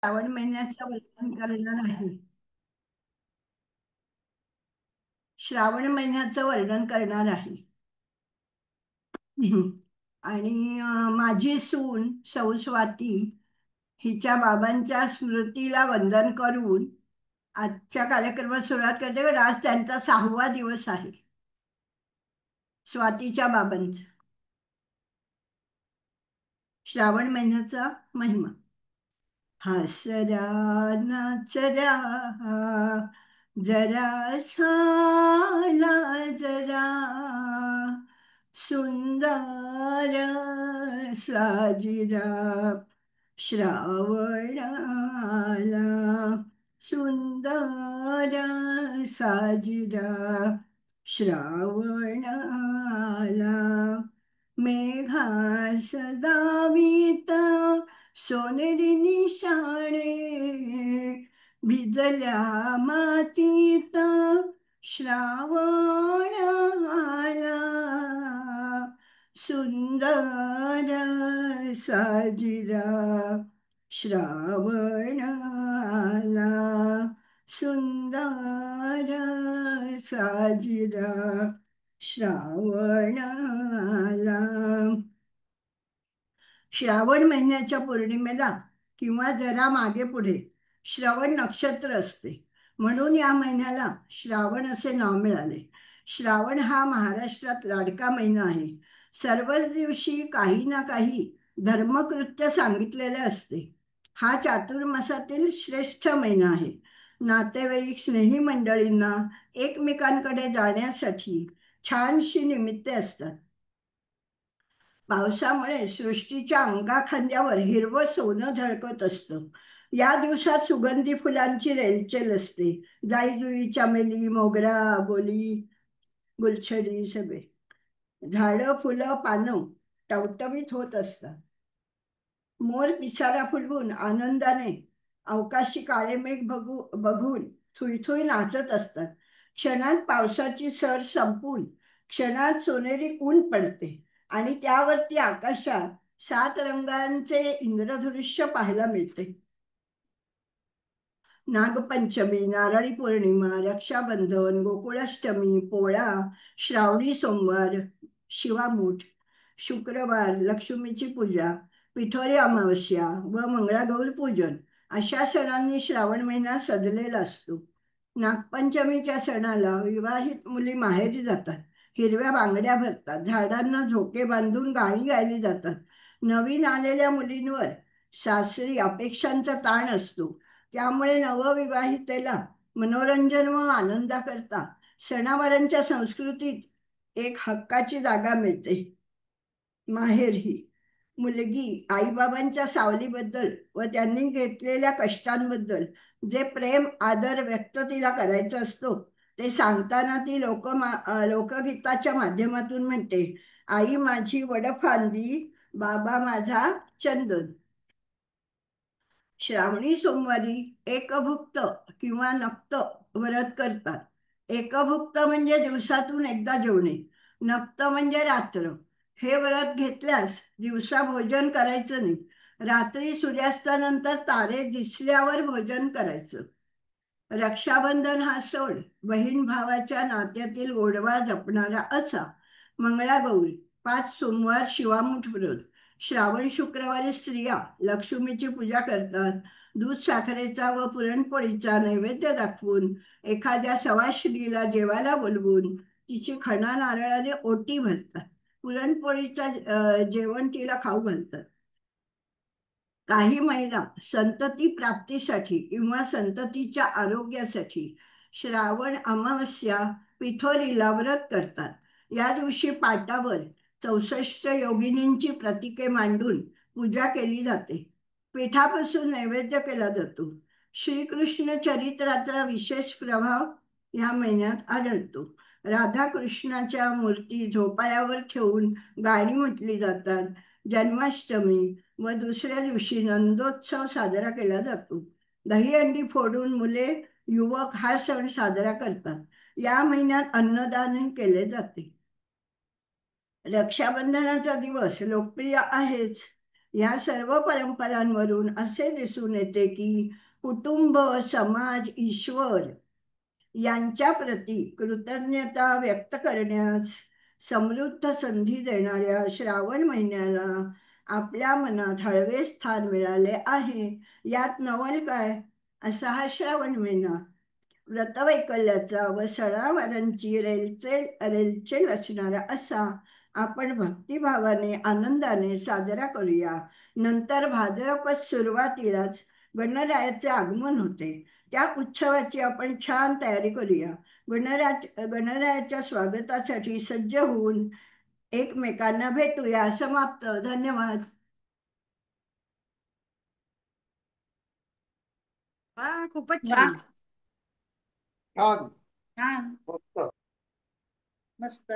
श्रावण महिन्याचं वर्णन करणार आहे. श्रावण महिन्याचं वर्णन करणार आहे. आणि माझी सून सौ स्वाती हिच्या बाबांच्या स्मृतीला वंदन करून आजच्या कार्यक्रमात सुरुवात करते. पण आज त्यांचा 6वा दिवस आहे. स्वातीच्या बाबांचा श्रावण महिन्याचा महिमा. हसरा नाचरा जरा साला जरा सुंदर साजिरा श्रावणाला सुंदर साजिरा श्रावणाला मेघास दावीत सोनेरी निशाणे भिजल्या मातीत श्रावण आला सुंदर साजिरा श्रावण आला सुंदर साजिरा श्रावण आला. श्रावण महिन्याच्या पौर्णिमेला किंवा जरा मागे पुढे श्रवण नक्षत्र असते. म्हणून या महिन्याला श्रावण असे नाव मिळाले. श्रावण हा महाराष्ट्रात लाडका महिना आहे. सर्वच दिवशी काही ना काही धर्मकृत्य सांगितलेले असते. हा चातुर्मासातील श्रेष्ठ महिना आहे. नातेवाईक स्नेही मंडळींना एकमेकांकडे जाण्यासाठी छानशी निमित्ते असतात. पावसामुळे सृष्टीच्या अंगाखांद्यावर हिरवं सोनं झळकत असतं. या दिवसात सुगंधी फुलांची रेलचेल असते. जाईजुई, चमेली, मोगरा, गोली, गुलछडी सगळे झाडं, फुलं, पानं टवटवीत होत असतात. मोर पिसारा फुलवून आनंदाने अवकाशी काळे मेघ बघून थुईथुई नाचत असतात. क्षणात पावसाची सर संपून क्षणात सोनेरी ऊन पडते आणि त्यावरती आकाशात 7 रंगांचे इंद्रधनुष्य पाहायला मिळते. नागपंचमी, नारळी पौर्णिमा, रक्षाबंधन, गोकुळाष्टमी, पोळा, श्रावणी सोमवार, शिवामूठ, शुक्रवार, लक्ष्मीची पूजा, पिठोरी अमावस्या व मंगळागौर पूजन अशा सणांनी श्रावण महिना सजलेला असतो. नागपंचमीच्या सणाला विवाहित मुली माहेरी जातात. हिरव्या बांगड्या भरतात. झाडांना झोके बांधून गाणी गायली जातात. नवीन आलेल्या मुलींवर सासरी अपेक्षांचा ताण असतो. त्यामुळे नवविवाहितेला मनोरंजन व आनंदाकरता सणावारांच्या संस्कृतीत एक हक्काची जागा मिळते. माहेर ही मुलगी आईबाबांच्या सावलीबद्दल व त्यांनी घेतलेल्या कष्टांबद्दल जे प्रेम आदर व्यक्त तिला करायचा असतो ते सांगताना ती लोकगीताच्या माध्यमातून म्हणते, आई माझी वडफांदी, बाबा माझा चंदन. श्रावणी सोमवारी एकभुक्त किंवा नक्त व्रत करतात. एकभुक्त म्हणजे दिवसातून एकदा जेवणे. नक्त म्हणजे रात्र. हे व्रत घेतल्यास दिवसा भोजन करायचं नाही. रात्री सूर्यास्तानंतर तारे दिसल्यावर भोजन करायचं. रक्षाबंधन हा सण बहीण भावाच्या नात्यातील गोडवा जपणारा असा. मंगळागौर 5 सोमवार शिवामूठ व्रत. श्रावण शुक्रवारी स्त्रिया लक्ष्मीची पूजा करतात. दूध साखरेचा व पुरणपोळीचा नैवेद्य दाखवून एखाद्या सवाष्णीला जेवायला बोलवून तिची खणा नारळाने ओटी भरतात. पुरणपोळीचा जेवण तिला खाऊ घालतात. काही महिला संतती प्राप्तीसाठी किंवा संततीच्या आरोग्यासाठी श्रावण अमावस्या पिठोरीला व्रत करतात. या दिवशी पाटावर 64 योगिनींची प्रतीके मांडून पूजा केली जाते. पिठापासून नैवेद्य केला जातो. श्रीकृष्ण चरित्राचा विशेष प्रभाव या महिन्यात आढळतो. राधाकृष्णाच्या मूर्ती झोपाळ्यावर ठेवून गाणी म्हटली जातात. जन्माष्टमी व दुसऱ्या दिवशी नंदोत्सव साजरा केला जातो. दहीहंडी फोडून मुले युवक हा सण साजरा करतात. या महिन्यात अन्नदानही केले जाते. रक्षाबंधनाचा दिवस लोकप्रिय आहेच. या सर्व परंपरांवरून असे दिसून येते की कुटुंब, समाज, ईश्वर यांच्या प्रती कृतज्ञता व्यक्त करण्यास समृद्ध संधी देणाऱ्या श्रावण महिन्याला आपल्या मनात हळवे स्थान मिळाले आहे. यात नवल काय? असा हा श्रावण महिना व्रतवैकल्याचा व सणावारांची रेलचेल असणारा असा आपण भक्तिभावाने आनंदाने साजरा करूया. नंतर भाद्रपद सुरुवातीलाच गणरायाचे आगमन होते. त्या उत्सवाची आपण छान तयारी करूया. गणरायाच्या स्वागतासाठी सज्ज होऊन एकमेकांना भेटूया. समाप्त. धन्यवाद. वा, खूपच वा, छान. छान. छान, मस्त. मस्त.